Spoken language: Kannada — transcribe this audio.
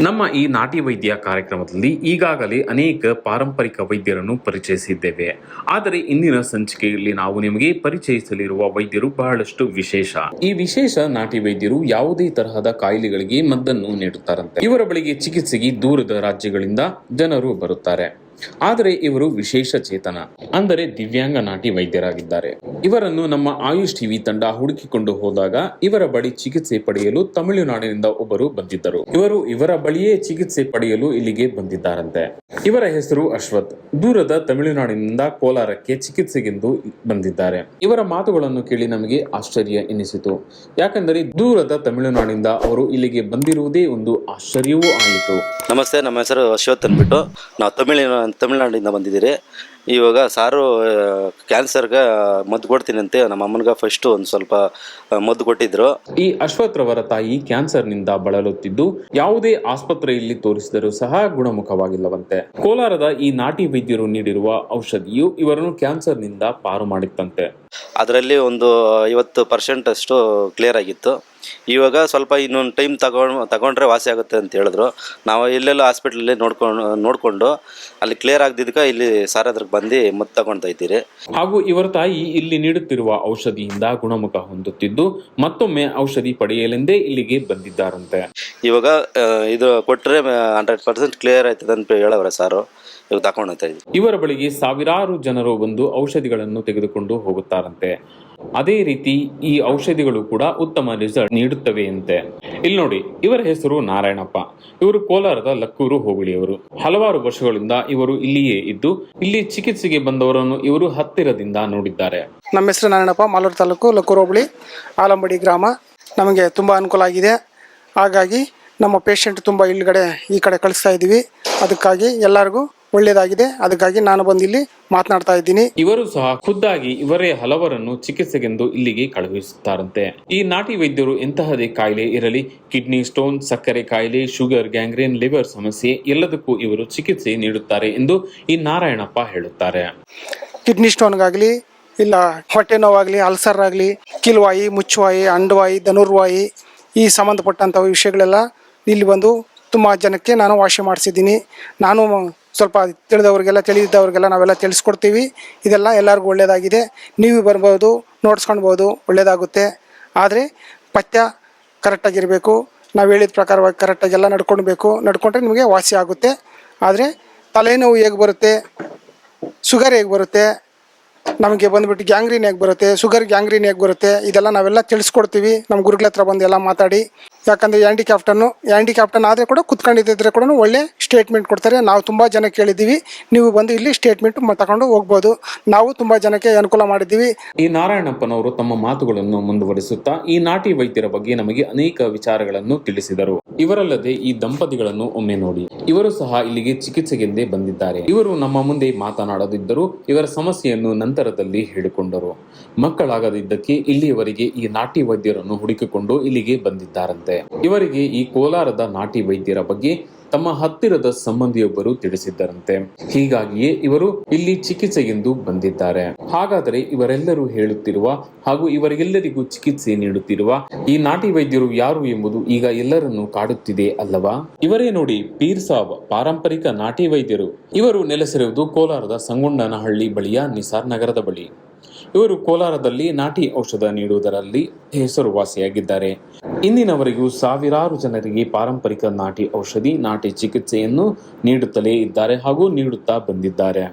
ನಮ್ಮ ಈ ನಾಟಿ ವೈದ್ಯ ಕಾರ್ಯಕ್ರಮದಲ್ಲಿ ಈಗಾಗಲೇ ಅನೇಕ ಪಾರಂಪರಿಕ ವೈದ್ಯರನ್ನು ಪರಿಚಯಿಸಿದ್ದೇವೆ. ಆದರೆ ಇಂದಿನ ಸಂಚಿಕೆಯಲ್ಲಿ ನಾವು ನಿಮಗೆ ಪರಿಚಯಿಸಲಿರುವ ವೈದ್ಯರು ಬಹಳಷ್ಟು ವಿಶೇಷ. ಈ ವಿಶೇಷ ನಾಟಿ ವೈದ್ಯರು ಯಾವುದೇ ತರಹದ ಕಾಯಿಲೆಗಳಿಗೆ ಮದ್ದನ್ನು ನೀಡುತ್ತಾರಂತೆ. ಇವರ ಬಳಿಗೆ ಚಿಕಿತ್ಸೆಗೆ ದೂರದ ರಾಜ್ಯಗಳಿಂದ ಜನರು ಬರುತ್ತಾರೆ. ಆದರೆ ಇವರು ವಿಶೇಷ ಚೇತನ, ಅಂದರೆ ದಿವ್ಯಾಂಗ ನಾಟಿ ವೈದ್ಯರಾಗಿದ್ದಾರೆ. ಇವರನ್ನು ನಮ್ಮ ಆಯುಷ್ ಟಿವಿ ತಂಡ ಹುಡುಕಿಕೊಂಡು ಹೋದಾಗ ಇವರ ಬಳಿ ಚಿಕಿತ್ಸೆ ಪಡೆಯಲು ತಮಿಳುನಾಡಿನಿಂದ ಒಬ್ಬರು ಬಂದಿದ್ದರು. ಇವರು ಇವರ ಬಳಿಯೇ ಚಿಕಿತ್ಸೆ ಪಡೆಯಲು ಇಲ್ಲಿಗೆ ಬಂದಿದ್ದಾರಂತೆ. ಇವರ ಹೆಸರು ಅಶ್ವಥ್. ದೂರದ ತಮಿಳುನಾಡಿನಿಂದ ಕೋಲಾರಕ್ಕೆ ಚಿಕಿತ್ಸೆಗೆಂದು ಬಂದಿದ್ದಾರೆ. ಇವರ ಮಾತುಗಳನ್ನು ಕೇಳಿ ನಮಗೆ ಆಶ್ಚರ್ಯ ಎನಿಸಿತು. ಯಾಕೆಂದರೆ ದೂರದ ತಮಿಳುನಾಡಿನಿಂದ ಅವರು ಇಲ್ಲಿಗೆ ಬಂದಿರುವುದೇ ಒಂದು ಆಶ್ಚರ್ಯವೂ ಆಯಿತು. ನಮಸ್ತೆ, ನಮ್ಮ ಹೆಸರು ಅಶ್ವಥ್ ಅಂದ್ಬಿಟ್ಟು ನಾವು ತಮಿಳುನಾಡಿಂದ ಬಂದಿದ್ದೀರಿ. ಇವಾಗ ಸಾರು ಕ್ಯಾನ್ಸರ್ಗೆ ಮದ್ದು ಕೊಡ್ತೀನಿ ಅಂತೆ ನಮ್ಮ ಅಮ್ಮನಿಗೆ ಫಸ್ಟ್ ಒಂದು ಸ್ವಲ್ಪ ಮದ್ದು ಕೊಟ್ಟಿದ್ರು. ಈ ಅಶ್ವಥ್ ರವರ ತಾಯಿ ಕ್ಯಾನ್ಸರ್ನಿಂದ ಬಳಲುತ್ತಿದ್ದು ಯಾವುದೇ ಆಸ್ಪತ್ರೆಯಲ್ಲಿ ತೋರಿಸಿದರೂ ಸಹ ಗುಣಮುಖವಾಗಿಲ್ಲವಂತೆ. ಕೋಲಾರದ ಈ ನಾಟಿ ವೈದ್ಯರು ನೀಡಿರುವ ಔಷಧಿಯು ಇವರನ್ನು ಕ್ಯಾನ್ಸರ್ನಿಂದ ಪಾರು ಮಾಡಿತ್ತಂತೆ. ಅದರಲ್ಲಿ ಒಂದು 50% ಅಷ್ಟು ಕ್ಲಿಯರ್ ಆಗಿತ್ತು. ಇವಾಗ ಸ್ವಲ್ಪ ಇನ್ನೊಂದು ಟೈಮ್ ತಗೊಂಡ್ರೆ ವಾಸಿ ಆಗುತ್ತೆ ಅಂತ ಹೇಳಿದ್ರು. ನಾವು ಎಲ್ಲೆಲ್ಲ ಹಾಸ್ಪಿಟ್ಲಲ್ಲಿ ನೋಡ್ಕೊಂಡು ಅಲ್ಲಿ ಕ್ಲಿಯರ್ ಆಗದಿದ್ದಕ್ಕೆ ಇಲ್ಲಿ ಸಾರ್ ಹತ್ರಕ್ಕೆ ಬಂದು ಮದ್ದು ತಗೊಳ್ತಾ ಇದ್ದೀರಿ. ಹಾಗೂ ಇವರ ತಾಯಿ ಇಲ್ಲಿ ನೀಡುತ್ತಿರುವ ಔಷಧಿಯಿಂದ ಗುಣಮುಖ ಹೊಂದುತ್ತಿದ್ದು ಮತ್ತೊಮ್ಮೆ ಔಷಧಿ ಪಡೆಯಲೆಂದೇ ಇಲ್ಲಿಗೆ ಬಂದಿದ್ದಾರಂತೆ. ಇವಾಗ ಇದು ಕೊಟ್ಟರೆ 100% ಕ್ಲಿಯರ್ ಆಯ್ತದೆ ಅಂತ ಹೇಳವ್ರೆ ಸಾರು. ಇವಾಗ ತಗೊಂಡು ಹೋಗ್ತಾ ಇದ್ದೀವಿ. ಇವರ ಬಳಿಗೆ ಸಾವಿರಾರು ಜನರು ಬಂದು ಔಷಧಿಗಳನ್ನು ತೆಗೆದುಕೊಂಡು ಹೋಗುತ್ತಾರಂತೆ. ಅದೇ ರೀತಿ ಈ ಔಷಧಿಗಳು ಕೂಡ ಉತ್ತಮ ರಿಸಲ್ಟ್ ನೀಡುತ್ತವೆ ಅಂತೆ. ಇಲ್ಲಿ ನೋಡಿ, ಇವರ ಹೆಸರು ನಾರಾಯಣಪ್ಪ. ಇವರು ಕೋಲಾರದ ಲಕ್ಕೂರು ಹೋಬಳಿಯವರು. ಹಲವಾರು ವರ್ಷಗಳಿಂದ ಇವರು ಇಲ್ಲಿಯೇ ಇದ್ದು ಇಲ್ಲಿ ಚಿಕಿತ್ಸೆಗೆ ಬಂದವರನ್ನು ಇವರು ಹತ್ತಿರದಿಂದ ನೋಡಿದ್ದಾರೆ. ನಮ್ಮ ಹೆಸರು ನಾರಾಯಣಪ್ಪ, ಮಾಲೂರು ತಾಲೂಕು ಲಕ್ಕೂರು ಹೋಬಳಿ ಆಲಂಬಡಿ ಗ್ರಾಮ. ನಮಗೆ ತುಂಬ ಅನುಕೂಲ ಆಗಿದೆ. ಹಾಗಾಗಿ ನಮ್ಮ ಪೇಷಂಟ್ ತುಂಬ ಈ ಕಡೆ ಕಳಿಸ್ತಾ ಇದ್ದೀವಿ. ಅದಕ್ಕಾಗಿ ಎಲ್ಲರಿಗೂ ಒಳ್ಳೆಯದಾಗಿದೆ. ಅದಕ್ಕಾಗಿ ನಾನು ಬಂದು ಇಲ್ಲಿ ಮಾತನಾಡ್ತಾ ಇದ್ದೀನಿ. ಇವರು ಸಹ ಖುದ್ದಾಗಿ ಇವರೇ ಹಲವರನ್ನು ಚಿಕಿತ್ಸೆಗೆಂದು ಇಲ್ಲಿಗೆ ಕಳುಹಿಸುತ್ತಾರಂತೆ. ಈ ನಾಟಿ ವೈದ್ಯರು ಎಂತಹದೇ ಕಾಯಿಲೆ ಇರಲಿ, ಕಿಡ್ನಿ ಸ್ಟೋನ್, ಸಕ್ಕರೆ ಕಾಯಿಲೆ, ಶುಗರ್, ಗ್ಯಾಂಗ್ರೇನ್, ಲಿವರ್ ಸಮಸ್ಯೆ ಎಲ್ಲದಕ್ಕೂ ಇವರು ಚಿಕಿತ್ಸೆ ನೀಡುತ್ತಾರೆ ಎಂದು ಈ ನಾರಾಯಣಪ್ಪ ಹೇಳುತ್ತಾರೆ. ಕಿಡ್ನಿ ಸ್ಟೋನ್ಗಾಗಲಿ, ಇಲ್ಲ ಹೊಟ್ಟೆ ನೋವಾಗಲಿ, ಅಲ್ಸರ್ ಆಗಲಿ, ಕಿಲ್ವಾಯಿ, ಮುಚ್ಚುವಾಯಿ, ಅಂಡವಾಯಿ, ಧನುರ್ವಾಯಿ, ಈ ಸಂಬಂಧಪಟ್ಟಂಥ ವಿಷಯಗಳೆಲ್ಲ ಇಲ್ಲಿ ಬಂದು ತುಂಬ ಜನಕ್ಕೆ ನಾನು ವಾಸಿ ಮಾಡಿಸಿದ್ದೀನಿ. ನಾನು ಸ್ವಲ್ಪ ತಿಳಿದಿದ್ದವ್ರಿಗೆಲ್ಲ ನಾವೆಲ್ಲ ತಿಳಿಸ್ಕೊಡ್ತೀವಿ. ಇದೆಲ್ಲ ಎಲ್ಲರಿಗೂ ಒಳ್ಳೆಯದಾಗಿದೆ. ನೀವು ಬರ್ಬೋದು, ನೋಡ್ಸ್ಕೊಳ್ಬೋದು, ಒಳ್ಳೆಯದಾಗುತ್ತೆ. ಆದರೆ ಪಥ್ಯ ಕರೆಕ್ಟಾಗಿರಬೇಕು. ನಾವು ಹೇಳಿದ ಪ್ರಕಾರವಾಗಿ ಕರೆಕ್ಟಾಗೆಲ್ಲ ನಡ್ಕೊಂಡ್ರೆ ನಿಮಗೆ ವಾಸಿ ಆಗುತ್ತೆ. ಆದರೆ ತಲೆನೋವು ಹೇಗೆ ಬರುತ್ತೆ, ಶುಗರ್ ಹೇಗೆ ಬರುತ್ತೆ, ನಮಗೆ ಬಂದುಬಿಟ್ಟು ಗ್ಯಾಂಗ್ರೀನ್ ಹೇಗೆ ಬರುತ್ತೆ, ಶುಗರ್ ಗ್ಯಾಂಗ್ರೀನ್ ಹೇಗೆ ಬರುತ್ತೆ, ಇದೆಲ್ಲ ನಾವೆಲ್ಲ ತಿಳಿಸ್ಕೊಡ್ತೀವಿ. ನಮ್ಮ ಗುರುಗಳ ಹತ್ರ ಬಂದು ಎಲ್ಲ ಮಾತಾಡಿ. ಯಾಕಂದರೆ ಹ್ಯಾಂಡಿಕ್ಯಾಪ್ಟನ್ ಆದರೆ ಕೂಡ ಕುತ್ಕೊಂಡಿದ್ದರೆ ಕೂಡ ಒಳ್ಳೆ ಸ್ಟೇಟ್ಮೆಂಟ್ ಕೊಡ್ತಾರೆ. ನಾವು ತುಂಬ ಜನ ಕೇಳಿದ್ದೀವಿ. ನೀವು ಬಂದು ಇಲ್ಲಿ ಸ್ಟೇಟ್ಮೆಂಟ್ ತಗೊಂಡು ಹೋಗ್ಬೋದು. ನಾವು ತುಂಬ ಜನಕ್ಕೆ ಅನುಕೂಲ ಮಾಡಿದ್ದೀವಿ. ಈ ನಾರಾಯಣಪ್ಪನವರು ತಮ್ಮ ಮಾತುಗಳನ್ನು ಮುಂದುವರಿಸುತ್ತಾ ಈ ನಾಟಿ ವೈದ್ಯರ ಬಗ್ಗೆ ನಮಗೆ ಅನೇಕ ವಿಚಾರಗಳನ್ನು ತಿಳಿಸಿದರು. ಇವರಲ್ಲದೆ ಈ ದಂಪತಿಗಳನ್ನು ಒಮ್ಮೆ ನೋಡಿ. ಇವರು ಸಹ ಇಲ್ಲಿಗೆ ಚಿಕಿತ್ಸೆಗೆಂದೇ ಬಂದಿದ್ದಾರೆ. ಇವರು ನಮ್ಮ ಮುಂದೆ ಮಾತನಾಡದಿದ್ದರೂ ಇವರ ಸಮಸ್ಯೆಯನ್ನು ನಂತರದಲ್ಲಿ ಹೇಳಿಕೊಂಡರು. ಮಕ್ಕಳಾಗದಿದ್ದಕ್ಕೆ ಇಲ್ಲಿಯವರೆಗೆ ಈ ನಾಟಿ ವೈದ್ಯರನ್ನು ಹುಡುಕಿಕೊಂಡು ಇಲ್ಲಿಗೆ ಬಂದಿದ್ದಾರಂತೆ. ಇವರಿಗೆ ಈ ಕೋಲಾರದ ನಾಟಿ ವೈದ್ಯರ ಬಗ್ಗೆ ತಮ್ಮ ಹತ್ತಿರದ ಸಂಬಂಧಿಯೊಬ್ಬರು ತಿಳಿಸಿದ್ದರಂತೆ. ಹೀಗಾಗಿಯೇ ಇವರು ಇಲ್ಲಿ ಚಿಕಿತ್ಸೆಗೆಂದು ಬಂದಿದ್ದಾರೆ. ಹಾಗಾದರೆ ಇವರೆಲ್ಲರೂ ಹೇಳುತ್ತಿರುವ ಹಾಗೂ ಇವರೆಲ್ಲರಿಗೂ ಚಿಕಿತ್ಸೆ ನೀಡುತ್ತಿರುವ ಈ ನಾಟಿ ವೈದ್ಯರು ಯಾರು ಎಂಬುದು ಈಗ ಎಲ್ಲರನ್ನೂ ಕಾಡುತ್ತಿದೆ ಅಲ್ಲವಾ? ಇವರೇ ನೋಡಿ, ಪೀರ್ ಸಾಬ್, ಪಾರಂಪರಿಕ ನಾಟಿ ವೈದ್ಯರು. ಇವರು ನೆಲೆಸಿರುವುದು ಕೋಲಾರದ ಸಂಗೊಂಡನಹಳ್ಳಿ ಬಳಿಯ ನಿಸಾರ್ ನಗರದ ಬಳಿ. ಇವರು ಕೋಲಾರದಲ್ಲಿ ನಾಟಿ ಔಷಧ ನೀಡುವುದರಲ್ಲಿ ಹೆಸರುವಾಸಿಯಾಗಿದ್ದಾರೆ. ಇಂದಿನವರೆಗೂ ಸಾವಿರಾರು ಜನರಿಗೆ ಪಾರಂಪರಿಕ ನಾಟಿ ಔಷಧಿ, ನಾಟಿ ಚಿಕಿತ್ಸೆಯನ್ನು ನೀಡುತ್ತಲೇ ಇದ್ದಾರೆ ಹಾಗೂ ನೀಡುತ್ತಾ ಬಂದಿದ್ದಾರೆ.